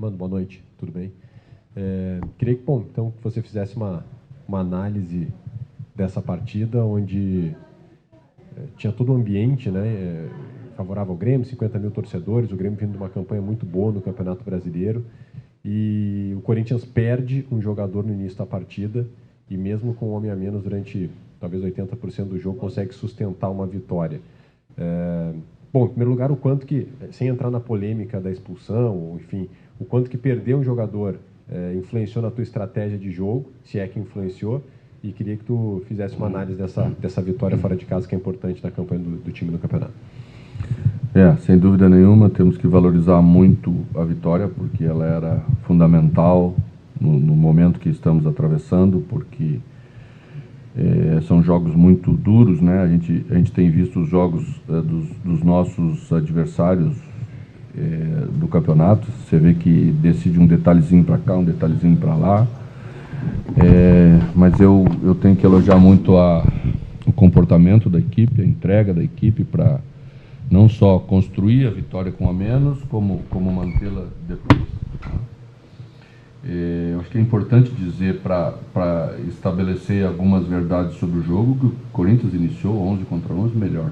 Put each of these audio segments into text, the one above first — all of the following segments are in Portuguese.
Mano, boa noite, tudo bem? Queria que, bom, então, que você fizesse uma análise dessa partida, onde tinha todo o ambiente, né, favorável ao Grêmio, 50 mil torcedores, o Grêmio vindo de uma campanha muito boa no Campeonato Brasileiro, e o Corinthians perde um jogador no início da partida, e mesmo com um homem a menos durante talvez 80% do jogo, consegue sustentar uma vitória. Bom, em primeiro lugar, o quanto que, sem entrar na polêmica da expulsão, enfim, o quanto que perder um jogador influenciou na tua estratégia de jogo, se é que influenciou, e queria que tu fizesse uma análise dessa vitória fora de casa, que é importante na campanha do time no campeonato. Sem dúvida nenhuma, temos que valorizar muito a vitória, porque ela era fundamental no momento que estamos atravessando, porque são jogos muito duros, né? A gente tem visto os jogos dos nossos adversários do campeonato. Você vê que decide um detalhezinho para cá, um detalhezinho para lá. Mas eu tenho que elogiar muito o comportamento da equipe, a entrega da equipe para não só construir a vitória com a menos, como mantê-la depois. Eu acho que é importante dizer, para estabelecer algumas verdades sobre o jogo, que o Corinthians iniciou 11 contra 11 melhor.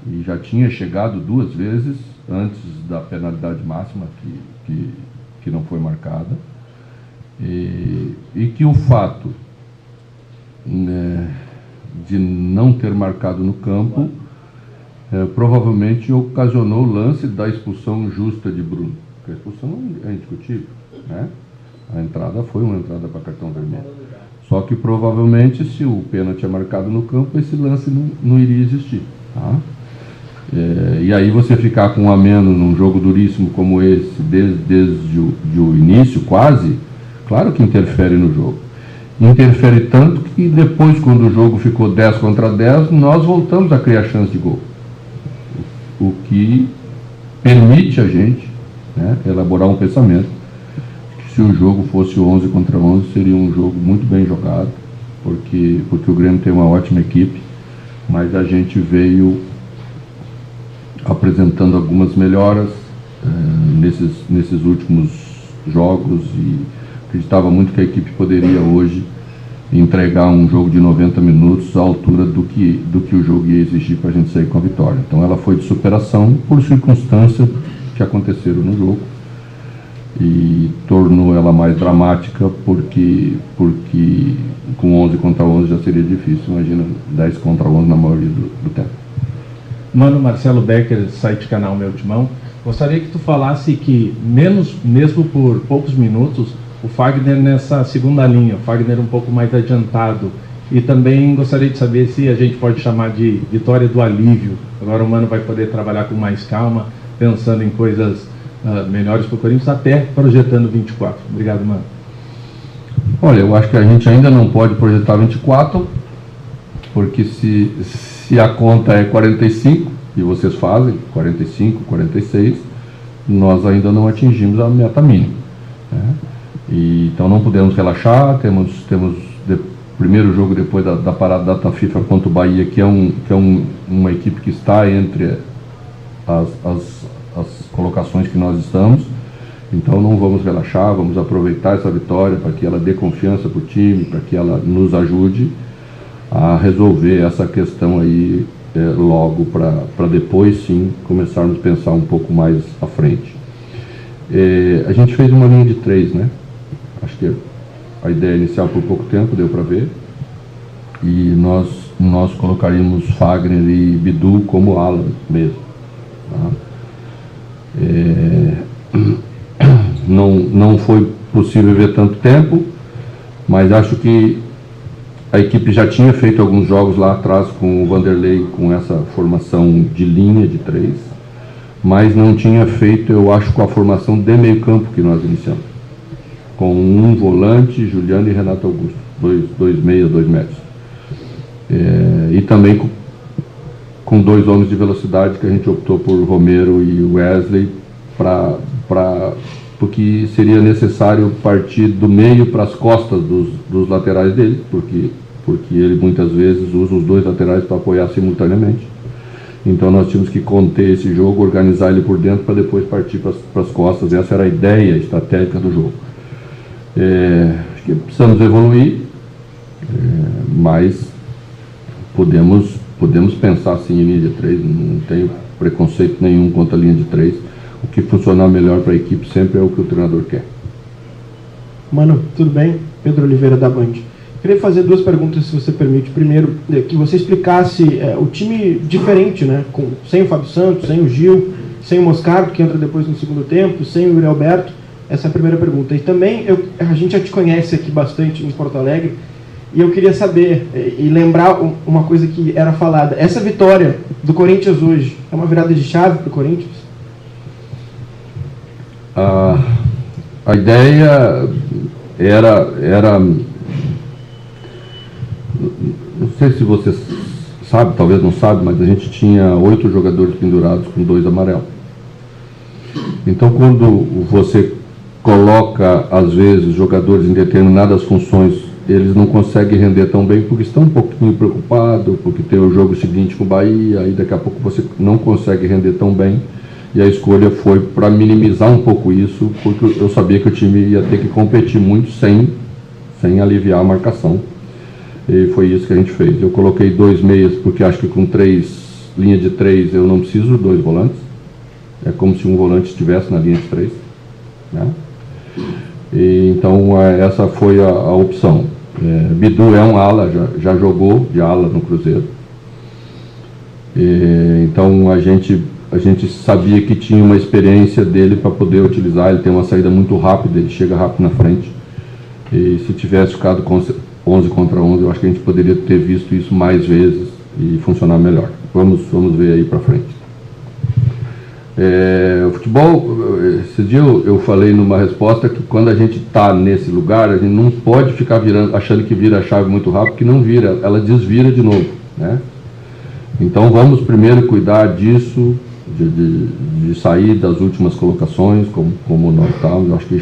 E já tinha chegado 2 vezes antes da penalidade máxima, que não foi marcada. E que o fato de não ter marcado no campo provavelmente ocasionou o lance da expulsão justa de Bruno. Porque a expulsão é indiscutível, né? A entrada foi uma entrada para cartão vermelho. Só que provavelmente, se o pênalti é marcado no campo, esse lance não iria existir, tá? E aí você ficar com um a menos num jogo duríssimo como esse, desde o início, quase, claro que interfere no jogo. Interfere tanto que depois, quando o jogo ficou 10 contra 10, nós voltamos a criar chance de gol. O que permite a gente, né, elaborar um pensamento que, se o jogo fosse 11 contra 11, seria um jogo muito bem jogado, porque o Grêmio tem uma ótima equipe, mas a gente veio apresentando algumas melhoras nesses últimos jogos, e acreditava muito que a equipe poderia hoje entregar um jogo de 90 minutos à altura do que o jogo ia exigir para a gente sair com a vitória. Então ela foi de superação por circunstâncias que aconteceram no jogo, e tornou ela mais dramática porque com 11 contra 11 já seria difícil, imagina 10 contra 11 na maioria do tempo. Mano, Marcelo Becker, site canal Meu Timão. Gostaria que tu falasse que, mesmo por poucos minutos, o Fagner nessa segunda linha, o Fagner um pouco mais adiantado. E também gostaria de saber se a gente pode chamar de vitória do alívio. Agora o Mano vai poder trabalhar com mais calma, pensando em coisas melhores para o Corinthians, até projetando 24. Obrigado, Mano. Olha, eu acho que a gente ainda não pode projetar 24, porque se a conta é 45, e vocês fazem 45, 46, nós ainda não atingimos a meta mínima, né? Então não podemos relaxar. Temos primeiro jogo depois da parada da data FIFA contra o Bahia, que é uma equipe que está entre as colocações que nós estamos. Então não vamos relaxar, vamos aproveitar essa vitória para que ela dê confiança para o time, para que ela nos ajude a resolver essa questão aí logo, para depois sim começarmos a pensar um pouco mais à frente. A gente fez uma linha de 3, né? Acho que a ideia inicial por pouco tempo, deu para ver, e nós colocaríamos Fagner e Bidu como ala mesmo, tá? Não foi possível ver tanto tempo, mas acho que a equipe já tinha feito alguns jogos lá atrás com o Vanderlei, com essa formação de linha de 3, mas não tinha feito, eu acho, com a formação de meio campo que nós iniciamos, com um volante, Juliano e Renato Augusto, 2 meias, 2 médios, e também com 2 homens de velocidade, que a gente optou por Romero e Wesley, porque seria necessário partir do meio para as costas dos laterais dele, porque ele muitas vezes usa os 2 laterais para apoiar simultaneamente. Então nós tínhamos que conter esse jogo, organizar ele por dentro para depois partir para as costas. Essa era a ideia estratégica do jogo. Acho que precisamos evoluir, mas podemos pensar sim em linha de 3, não tenho preconceito nenhum contra a linha de 3. O que funcionar melhor para a equipe sempre é o que o treinador quer. Mano, tudo bem? Pedro Oliveira da Band. Queria fazer duas perguntas, se você permite. Primeiro, que você explicasse o time diferente, né? Sem o Fábio Santos, sem o Gil, sem o Moscardo, que entra depois no segundo tempo, sem o Yuri Alberto. Essa é a primeira pergunta. E também, a gente já te conhece aqui bastante em Porto Alegre, e eu queria saber e lembrar uma coisa que era falada. Essa vitória do Corinthians hoje é uma virada de chave para o Corinthians? A ideia era... Não sei se você sabe, talvez não sabe, mas a gente tinha 8 jogadores pendurados com 2 amarelos. Então, quando você coloca, às vezes, jogadores em determinadas funções, eles não conseguem render tão bem porque estão um pouquinho preocupados, porque tem o jogo seguinte com o Bahia, aí daqui a pouco você não consegue render tão bem. E a escolha foi para minimizar um pouco isso, porque eu sabia que o time ia ter que competir muito sem aliviar a marcação. E foi isso que a gente fez. Eu coloquei 2 meias, porque acho que com linha de 3 eu não preciso 2 volantes. É como se um volante estivesse na linha de 3. Né? Então essa foi a opção. Bidu é um ala, já jogou de ala no Cruzeiro. Então a gente sabia que tinha uma experiência dele para poder utilizar. Ele tem uma saída muito rápida, ele chega rápido na frente. E se tivesse ficado com 11 contra 11, eu acho que a gente poderia ter visto isso mais vezes e funcionar melhor. Vamos ver aí para frente. O futebol, esse dia eu falei numa resposta que quando a gente está nesse lugar, a gente não pode ficar achando que vira a chave muito rápido, que não vira, ela desvira de novo, né? Então vamos primeiro cuidar disso, de sair das últimas colocações, como nós estamos. Eu acho que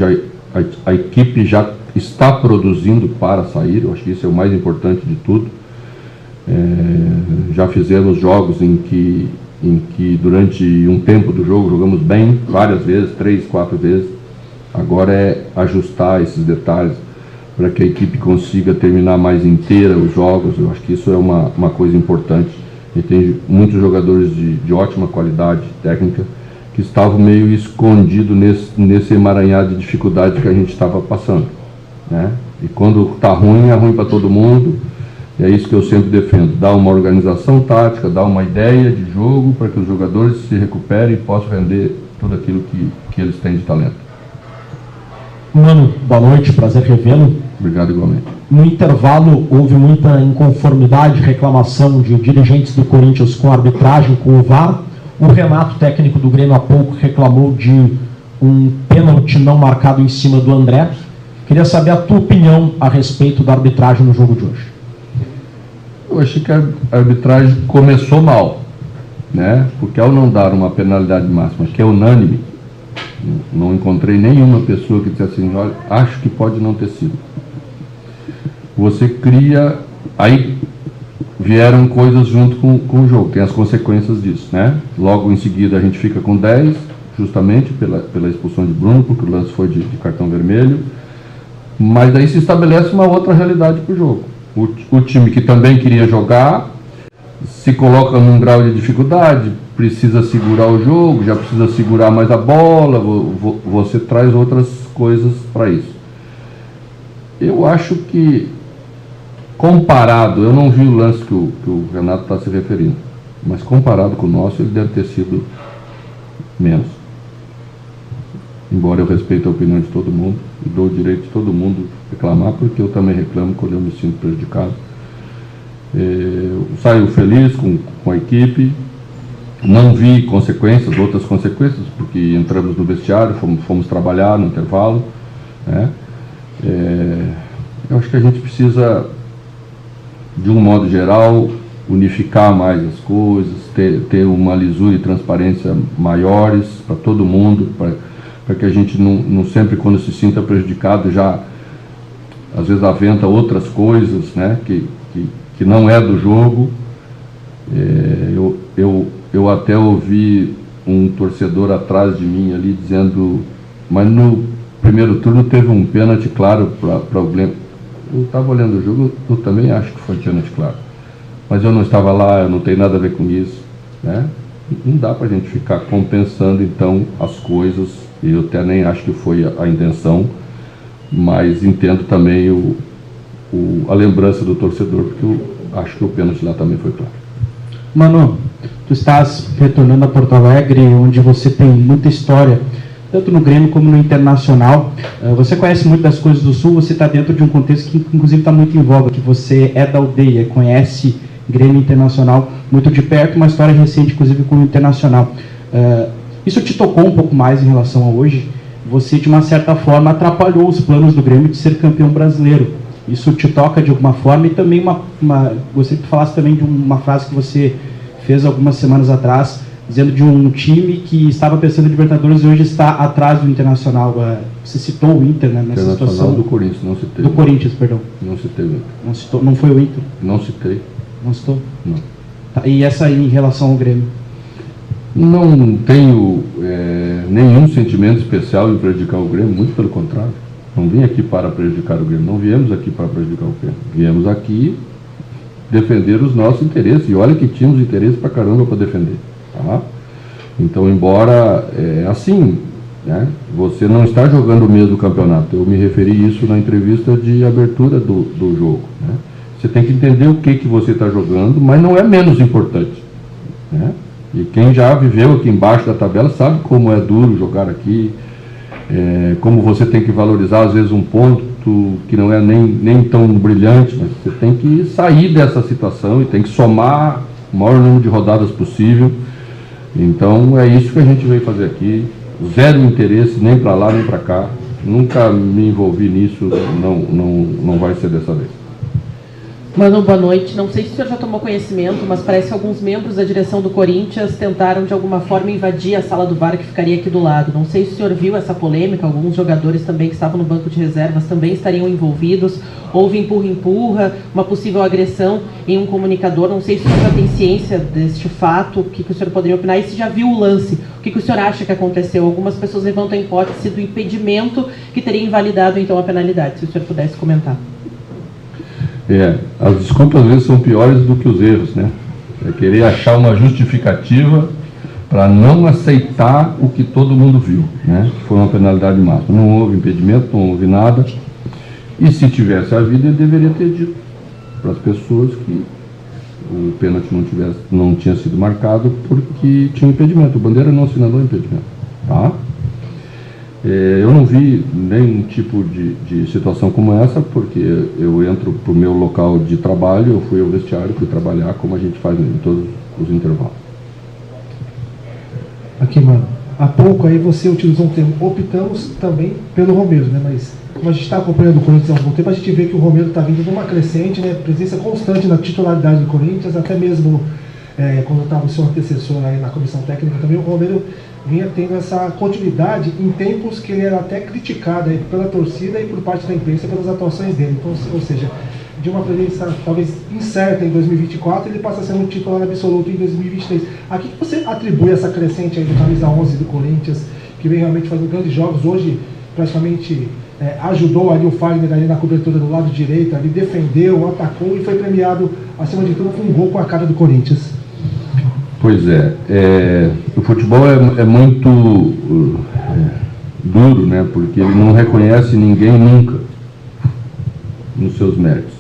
a equipe já está produzindo para sair, eu acho que isso é o mais importante de tudo. Já fizemos jogos em que durante um tempo do jogo jogamos bem, várias vezes, 3, 4 vezes. Agora é ajustar esses detalhes para que a equipe consiga terminar mais inteira os jogos. Eu acho que isso é uma coisa importante. E tem muitos jogadores de ótima qualidade técnica que estavam meio escondidos nesse emaranhado de dificuldade que a gente estava passando, né? E quando está ruim, é ruim para todo mundo. E é isso que eu sempre defendo, dar uma organização tática, dar uma ideia de jogo para que os jogadores se recuperem e possam render tudo aquilo que eles têm de talento. Mano, boa noite, prazer revê-lo. Obrigado igualmente. No intervalo houve muita inconformidade, reclamação de dirigentes do Corinthians com a arbitragem, com o VAR. O Renato, técnico do Grêmio, há pouco reclamou de um pênalti não marcado em cima do André. Queria saber a tua opinião a respeito da arbitragem no jogo de hoje. Eu achei que a arbitragem começou mal, né? Porque ao não dar uma penalidade máxima, que é unânime, não encontrei nenhuma pessoa que dissesse assim, olha, acho que pode não ter sido. Você cria, aí vieram coisas junto com o jogo, tem as consequências disso, né? Logo em seguida a gente fica com 10, justamente pela expulsão de Bruno, porque o lance foi de cartão vermelho, mas daí se estabelece uma outra realidade para o jogo. O time que também queria jogar se coloca num grau de dificuldade, precisa segurar o jogo, já precisa segurar mais a bola, você traz outras coisas para isso. Eu acho que, comparado, eu não vi o lance que o Renato está se referindo, mas comparado com o nosso, ele deve ter sido menos. Embora eu respeite a opinião de todo mundo e dou o direito de todo mundo reclamar, porque eu também reclamo quando eu me sinto prejudicado. Eu saio feliz com a equipe, não vi consequências, outras consequências, porque entramos no vestiário, fomos trabalhar no intervalo, né? Eu acho que a gente precisa, de um modo geral, unificar mais as coisas, ter uma lisura e transparência maiores para todo mundo, para que a gente não sempre, quando se sinta prejudicado, já às vezes aventa outras coisas, né, que não é do jogo. eu até ouvi um torcedor atrás de mim ali dizendo, mas no primeiro turno teve um pênalti claro para o Grêmio. Eu estava olhando o jogo, eu também acho que foi pênalti claro. Mas eu não estava lá, eu não tenho nada a ver com isso, né? Não dá para a gente ficar compensando, então, as coisas, e eu até nem acho que foi a intenção, mas entendo também a lembrança do torcedor, porque eu acho que o pênalti lá também foi claro. Mano, tu estás retornando a Porto Alegre, onde você tem muita história, tanto no Grêmio como no Internacional. Você conhece muito das coisas do Sul, você está dentro de um contexto que inclusive está muito em voga, que você é da aldeia, conhece Grêmio Internacional muito de perto, uma história recente inclusive com o Internacional. Isso te tocou um pouco mais em relação a hoje? Você de uma certa forma atrapalhou os planos do Grêmio de ser campeão brasileiro. Isso te toca de alguma forma? E também gostaria que tu falasse também de uma frase que você fez algumas semanas atrás, dizendo de um time que estava pensando em Libertadores e hoje está atrás do Internacional. Você citou o Inter, né, nessa situação. Do Corinthians, não citei. Do Corinthians, perdão. Não citei o Inter. Não citou, não foi o Inter? Não citei. Não citou? Não. Tá, e essa aí em relação ao Grêmio? Não tenho nenhum sentimento especial em prejudicar o Grêmio, muito pelo contrário. Não vim aqui para prejudicar o Grêmio, não viemos aqui para prejudicar o Grêmio. Viemos aqui defender os nossos interesses, e olha que tínhamos interesse pra caramba para defender. Tá? Então, embora assim, né, você não está jogando o mesmo campeonato, eu me referi a isso na entrevista de abertura do jogo. Né? Você tem que entender o que você está jogando, mas não é menos importante. Né? E quem já viveu aqui embaixo da tabela sabe como é duro jogar aqui, como você tem que valorizar às vezes um ponto que não é nem tão brilhante, mas você tem que sair dessa situação e tem que somar o maior número de rodadas possível. Então é isso que a gente veio fazer aqui, zero interesse nem para lá nem para cá, nunca me envolvi nisso, não vai ser dessa vez. Mano, boa noite. Não sei se o senhor já tomou conhecimento, mas parece que alguns membros da direção do Corinthians tentaram de alguma forma invadir a sala do VAR que ficaria aqui do lado. Não sei se o senhor viu essa polêmica, alguns jogadores também que estavam no banco de reservas também estariam envolvidos. Houve empurra-empurra, uma possível agressão em um comunicador. Não sei se o senhor já tem ciência deste fato, o que o senhor poderia opinar e se já viu o lance. O que o senhor acha que aconteceu? Algumas pessoas levantam a hipótese do impedimento que teria invalidado então a penalidade. Se o senhor pudesse comentar. As desculpas às vezes são piores do que os erros, né? É querer achar uma justificativa para não aceitar o que todo mundo viu, né? Que foi uma penalidade máxima. Não houve impedimento, não houve nada. E se tivesse havido, ele deveria ter dito para as pessoas que o pênalti não tinha sido marcado porque tinha impedimento. O Bandeira não assinalou impedimento, tá? Eu não vi nenhum tipo de situação como essa, porque eu entro para o meu local de trabalho, eu fui ao vestiário, fui trabalhar, como a gente faz em todos os intervalos. Aqui, mano, há pouco aí você utilizou um termo, optamos também pelo Romero, né? Mas como a gente está acompanhando o Corinthians há algum tempo, a gente vê que o Romero está vindo numa crescente, né? Presença constante na titularidade do Corinthians, até mesmo quando estava o seu antecessor aí na comissão técnica também, o Romero vinha tendo essa continuidade em tempos que ele era até criticado aí pela torcida e por parte da imprensa pelas atuações dele. Então, ou seja, de uma presença talvez incerta em 2024, ele passa a ser um titular absoluto em 2023. A que você atribui essa crescente aí do camisa 11 do Corinthians, que vem realmente fazendo grandes jogos, hoje praticamente ajudou ali o Fagner ali na cobertura do lado direito, ali defendeu, atacou e foi premiado, acima de tudo, com um gol com a cara do Corinthians? Pois o futebol é muito duro, né? Porque ele não reconhece ninguém nunca nos seus méritos.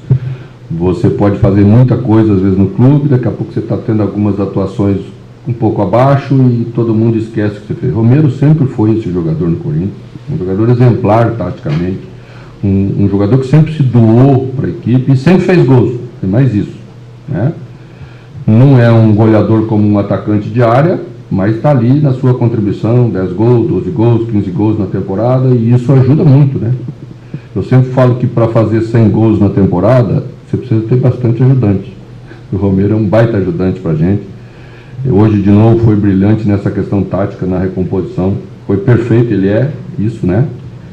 Você pode fazer muita coisa às vezes no clube, daqui a pouco você está tendo algumas atuações um pouco abaixo e todo mundo esquece o que você fez. Romero sempre foi esse jogador no Corinthians, um jogador exemplar taticamente, um jogador que sempre se doou para a equipe e sempre fez gols, tem mais isso, né? Não é um goleador como um atacante de área, mas está ali na sua contribuição, 10 gols, 12 gols, 15 gols na temporada, e isso ajuda muito, né? Eu sempre falo que para fazer 100 gols na temporada, você precisa ter bastante ajudante. O Romero é um baita ajudante para a gente. Hoje, de novo, foi brilhante nessa questão tática, na recomposição. Foi perfeito, ele é isso, né?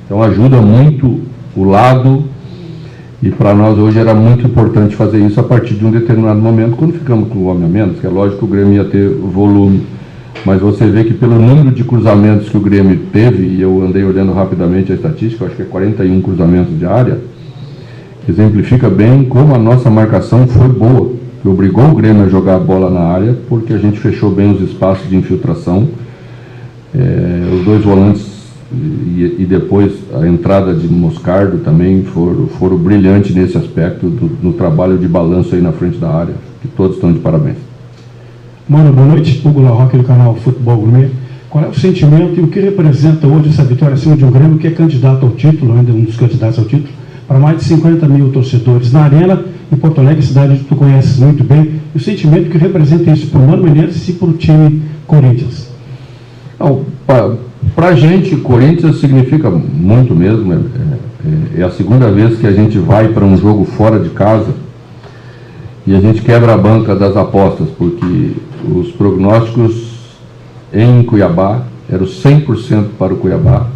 Então ajuda muito o lado. E para nós hoje era muito importante fazer isso a partir de um determinado momento, quando ficamos com o homem a menos, que é lógico que o Grêmio ia ter volume, mas você vê que pelo número de cruzamentos que o Grêmio teve, e eu andei olhando rapidamente a estatística, eu acho que é 41 cruzamentos de área, exemplifica bem como a nossa marcação foi boa, que obrigou o Grêmio a jogar a bola na área, porque a gente fechou bem os espaços de infiltração, os dois volantes e depois a entrada de Moscardo também foram brilhantes nesse aspecto, no trabalho de balanço aí na frente da área, que todos estão de parabéns. Mano, boa noite, Hugo Larroque do canal Futebol Gourmet. Qual é o sentimento e o que representa hoje essa vitória acima de um Grêmio que é candidato ao título, ainda um dos candidatos ao título, para mais de 50 mil torcedores na Arena, em Porto Alegre, cidade que tu conheces muito bem, e o sentimento que representa isso para o Mano Menezes e para o time Corinthians? Para a gente, Corinthians significa muito mesmo. É a segunda vez que a gente vai para um jogo fora de casa e a gente quebra a banca das apostas, porque os prognósticos em Cuiabá eram 100% para o Cuiabá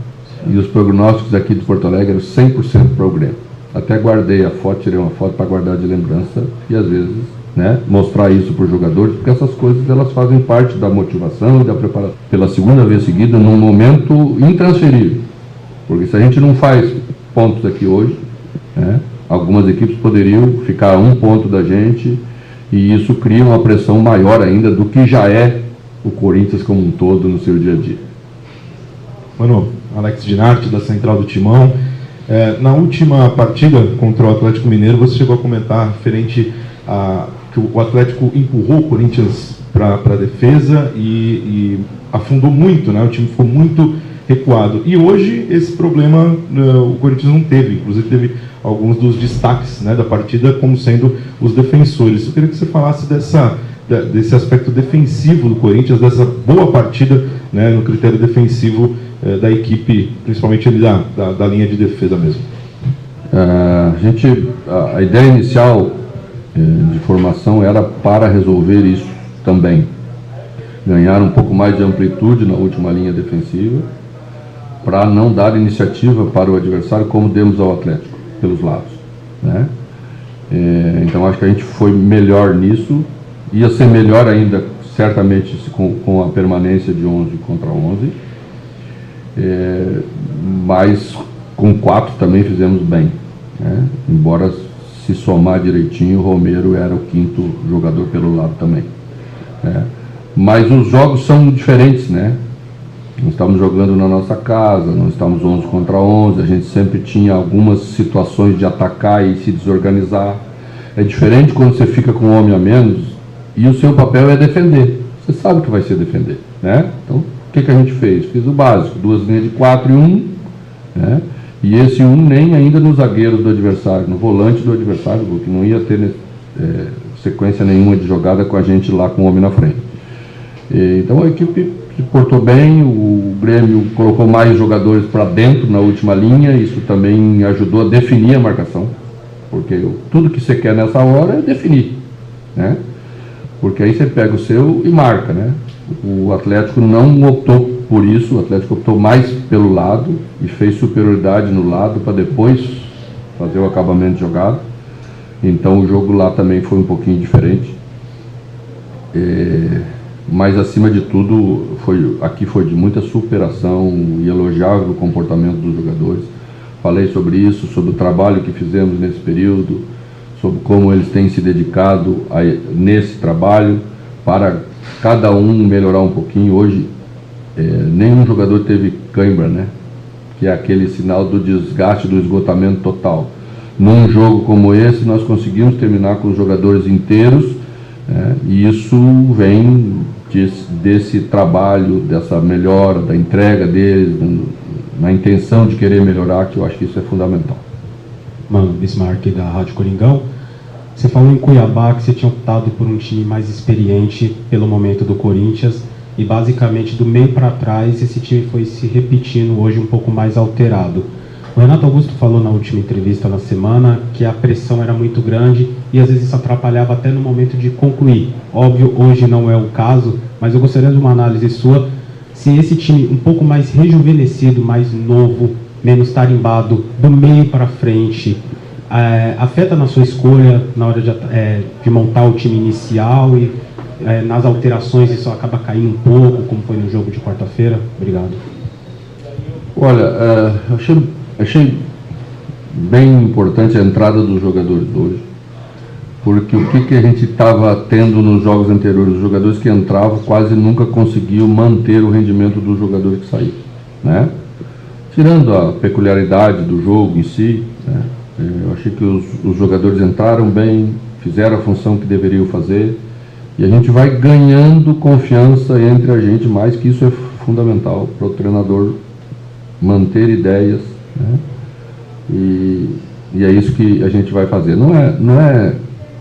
e os prognósticos aqui de Porto Alegre eram 100% para o Grêmio. Até guardei a foto, tirei uma foto para guardar de lembrança e às vezes, né, mostrar isso para os jogadores, porque essas coisas elas fazem parte da motivação e da preparação. Pela segunda vez seguida, num momento intransferível, porque se a gente não faz pontos aqui hoje, né, algumas equipes poderiam ficar a 1 ponto da gente e isso cria uma pressão maior ainda do que já é o Corinthians como um todo no seu dia a dia. Mano, Alex Dinarte, da Central do Timão. Na última partida contra o Atlético Mineiro, você chegou a comentar referente a que o Atlético empurrou o Corinthians para a defesa e afundou muito, né? O time ficou muito recuado. E hoje esse problema o Corinthians não teve, inclusive teve alguns dos destaques, né, da partida como sendo os defensores. Eu queria que você falasse desse aspecto defensivo do Corinthians, dessa boa partida, né, no critério defensivo da equipe, principalmente ali da linha de defesa mesmo. A ideia inicial de formação era para resolver isso também. Ganhar um pouco mais de amplitude na última linha defensiva, para não dar iniciativa para o adversário como demos ao Atlético, pelos lados, né? Então acho que a gente foi melhor nisso, ia ser melhor ainda, certamente, com a permanência de 11 contra 11, mas com 4 também fizemos bem, né? Embora se somar direitinho, o Romero era o 5º jogador pelo lado também, né? Mas os jogos são diferentes, né? Nós estamos jogando na nossa casa, nós estamos 11 contra 11, a gente sempre tinha algumas situações de atacar e se desorganizar. É diferente quando você fica com um homem a menos e o seu papel é defender. Você sabe que vai ser defender, né? Então, o que a gente fez? Fiz o básico, 2 linhas de 4 e 1, né? E esse 1 nem ainda no zagueiro do adversário, no volante do adversário, porque não ia ter sequência nenhuma de jogada com a gente lá com o homem na frente. Então a equipe se portou bem, o Grêmio colocou mais jogadores para dentro na última linha, isso também ajudou a definir a marcação, porque tudo que você quer nessa hora é definir, né? Porque aí você pega o seu e marca, né? O Atlético não optou por isso, o Atlético optou mais pelo lado e fez superioridade no lado para depois fazer o acabamento de jogada. Então o jogo lá também foi um pouquinho diferente. Mas acima de tudo, aqui foi de muita superação e elogiável o comportamento dos jogadores. Falei sobre isso, sobre o trabalho que fizemos nesse período, sobre como eles têm se dedicado nesse trabalho para cada um melhorar um pouquinho. Hoje, nenhum jogador teve cãibra, né? Que é aquele sinal do desgaste, do esgotamento total. Num jogo como esse, nós conseguimos terminar com os jogadores inteiros, e isso vem desse trabalho, dessa melhora, da entrega deles, na intenção de querer melhorar, que eu acho que isso é fundamental. Mano, Bismarck da Rádio Coringão. Você falou em Cuiabá que você tinha optado por um time mais experiente pelo momento do Corinthians e basicamente do meio para trás esse time foi se repetindo hoje um pouco mais alterado. O Renato Augusto falou na última entrevista na semana que a pressão era muito grande e às vezes isso atrapalhava até no momento de concluir. Óbvio, hoje não é o caso, mas eu gostaria de uma análise sua se esse time um pouco mais rejuvenescido, mais novo, menos tarimbado, do meio para frente, afeta na sua escolha na hora de montar o time inicial e nas alterações isso acaba caindo um pouco, como foi no jogo de quarta-feira? Obrigado. Olha, achei bem importante a entrada dos jogadores hoje, porque o que a gente estava tendo nos jogos anteriores, os jogadores que entravam quase nunca conseguiam manter o rendimento dos jogadores que saíram, né? Tirando a peculiaridade do jogo em si, né? Eu achei que os jogadores entraram bem, fizeram a função que deveriam fazer, e a gente vai ganhando confiança entre a gente, mais que isso é fundamental para o treinador manter ideias, né? E é isso que a gente vai fazer. Não é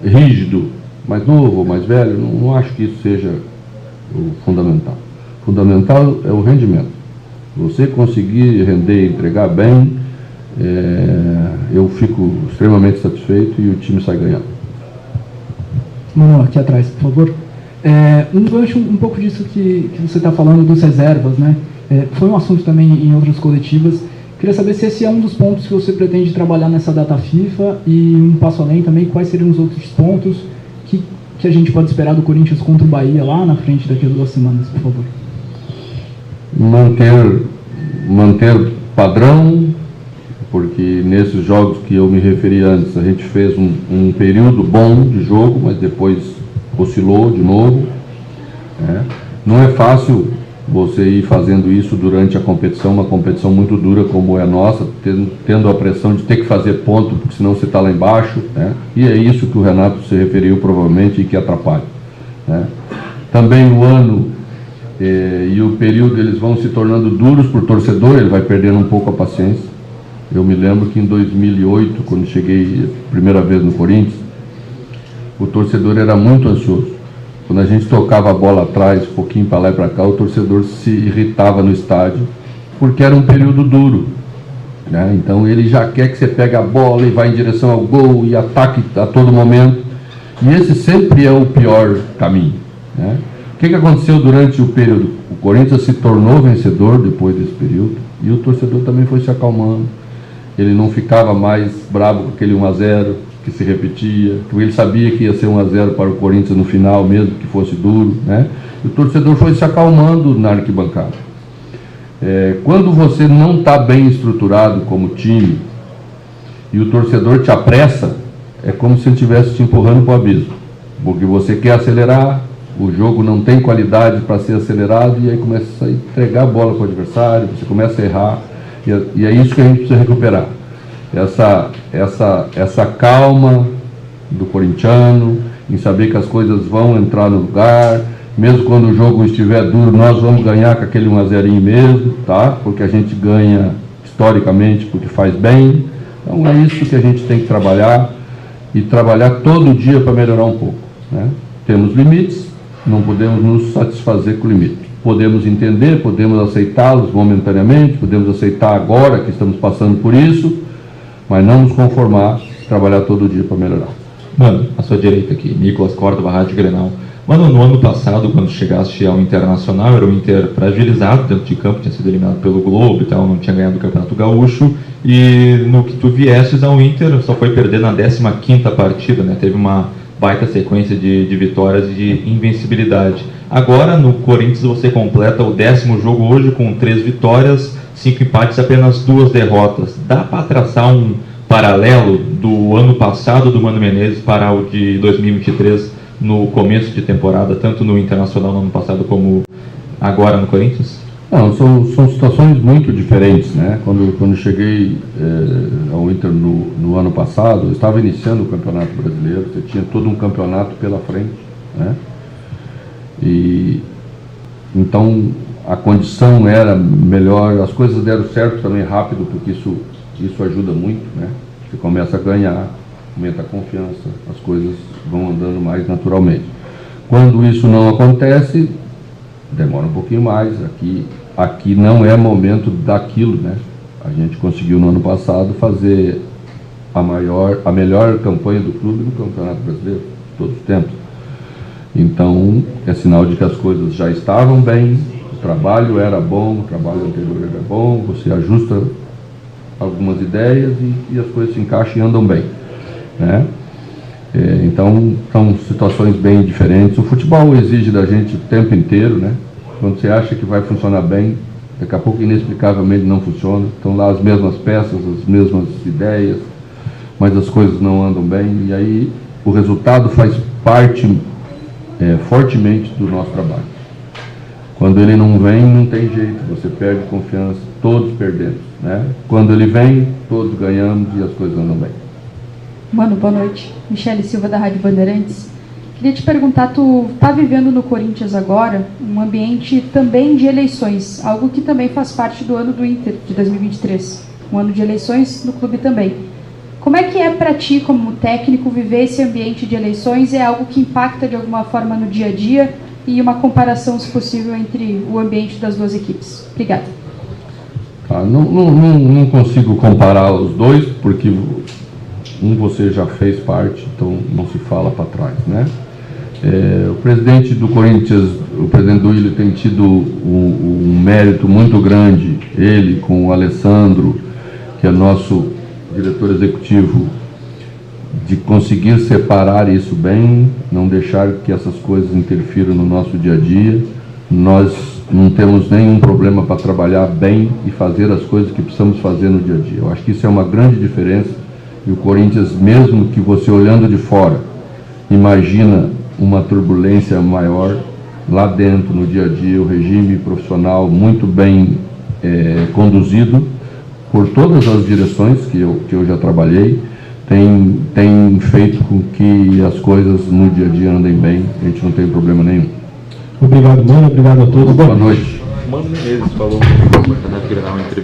rígido, mais novo ou mais velho, não acho que isso seja o fundamental. O fundamental é o rendimento. Você conseguir render e entregar bem, eu fico extremamente satisfeito e o time sai ganhando. Mano, aqui atrás, por favor. Um gancho um pouco disso que você está falando dos reservas, né? Foi um assunto também em outras coletivas. Queria saber se esse é um dos pontos que você pretende trabalhar nessa data FIFA e um passo além também, quais seriam os outros pontos que a gente pode esperar do Corinthians contra o Bahia lá na frente daqui a 2 semanas, por favor. Manter padrão, porque nesses jogos que eu me referi antes, a gente fez um período bom de jogo, mas depois oscilou de novo, né? Não é fácil você ir fazendo isso durante a competição, uma competição muito dura como é a nossa, tendo a pressão de ter que fazer ponto, porque senão você está lá embaixo, né? E é isso que o Renato se referiu provavelmente e que atrapalha, né? Também o ano e o período eles vão se tornando duros para o torcedor, ele vai perdendo um pouco a paciência. Eu me lembro que em 2008, quando cheguei a primeira vez no Corinthians, o torcedor era muito ansioso. Quando a gente tocava a bola atrás, um pouquinho para lá e para cá, o torcedor se irritava no estádio, porque era um período duro, né? Então ele já quer que você pegue a bola e vá em direção ao gol e ataque a todo momento. E esse sempre é o pior caminho, né? O que aconteceu durante o período? O Corinthians se tornou vencedor depois desse período e o torcedor também foi se acalmando. Ele não ficava mais bravo com aquele 1-0 que se repetia, porque ele sabia que ia ser 1-0 para o Corinthians no final, mesmo que fosse duro, né? E o torcedor foi se acalmando na arquibancada. Quando você não está bem estruturado como time e o torcedor te apressa, é como se ele estivesse te empurrando para o abismo, porque você quer acelerar, o jogo não tem qualidade para ser acelerado e aí começa a entregar a bola para o adversário, você começa a errar, e é isso que a gente precisa recuperar. Essa calma do corintiano, em saber que as coisas vão entrar no lugar, mesmo quando o jogo estiver duro, nós vamos ganhar com aquele 1-0 mesmo, tá? Porque a gente ganha historicamente, porque faz bem. Então é isso que a gente tem que trabalhar, e trabalhar todo dia para melhorar um pouco, né? Temos limites, não podemos nos satisfazer com o limite. Podemos entender, podemos aceitá-los momentaneamente, podemos aceitar agora que estamos passando por isso, mas não nos conformar, trabalhar todo dia para melhorar. Mano, à sua direita aqui, Nicolas Córdova, Rádio Grenal. Mano, no ano passado, quando chegaste ao Internacional, era um Inter fragilizado dentro de campo, tinha sido eliminado pelo Globo e tal, não tinha ganhado o Campeonato Gaúcho, e no que tu viestes ao Inter, só foi perder na 15ª partida, né? Teve uma baita sequência de vitórias e de invencibilidade. Agora, no Corinthians, você completa o 10º jogo hoje com 3 vitórias, 5 empates e apenas 2 derrotas. Dá para traçar um paralelo do ano passado do Mano Menezes para o de 2023 no começo de temporada, tanto no Internacional no ano passado como agora no Corinthians? Não, são situações muito diferentes, né? Quando cheguei ao Inter no ano passado, eu estava iniciando o Campeonato Brasileiro, você tinha todo um campeonato pela frente, né? E então a condição era melhor, as coisas deram certo também rápido, porque isso ajuda muito, né? Você começa a ganhar, aumenta a confiança, as coisas vão andando mais naturalmente. Quando isso não acontece, demora um pouquinho mais. Aqui não é momento daquilo, né? A gente conseguiu no ano passado fazer a melhor campanha do clube no Campeonato Brasileiro, de todos os tempos. Então, é sinal de que as coisas já estavam bem, o trabalho era bom, o trabalho anterior era bom, você ajusta algumas ideias e as coisas se encaixam e andam bem. né? Então, são situações bem diferentes. O futebol exige da gente o tempo inteiro, né? Quando você acha que vai funcionar bem, daqui a pouco inexplicavelmente não funciona. Estão lá as mesmas peças, as mesmas ideias, mas as coisas não andam bem. E aí o resultado faz parte fortemente do nosso trabalho. Quando ele não vem, não tem jeito, você perde confiança, todos perdemos, né? Quando ele vem, todos ganhamos e as coisas andam bem. Mano, boa noite. Michele Silva, da Rádio Bandeirantes. Queria te perguntar, tu está vivendo no Corinthians agora um ambiente também de eleições, algo que também faz parte do ano do Inter, de 2023. Um ano de eleições no clube também. Como é que é para ti, como técnico, viver esse ambiente de eleições? É algo que impacta de alguma forma no dia a dia? E uma comparação, se possível, entre o ambiente das duas equipes. Obrigada. Não consigo comparar os dois, porque você já fez parte, então não se fala para trás, né? O presidente do Corinthians, o presidente Duílio, tem tido um mérito muito grande, ele com o Alessandro, que é nosso diretor executivo, de conseguir separar isso bem, não deixar que essas coisas interfiram no nosso dia a dia. Nós não temos nenhum problema para trabalhar bem e fazer as coisas que precisamos fazer no dia a dia. Eu acho que isso é uma grande diferença. E o Corinthians, mesmo que você olhando de fora, imagina uma turbulência maior, lá dentro, no dia a dia, o regime profissional muito bem conduzido por todas as direções que eu já trabalhei, tem feito com que as coisas no dia a dia andem bem, a gente não tem problema nenhum. Obrigado, Mano, obrigado a todos. Boa noite. Mano Menezes falou no entrevista.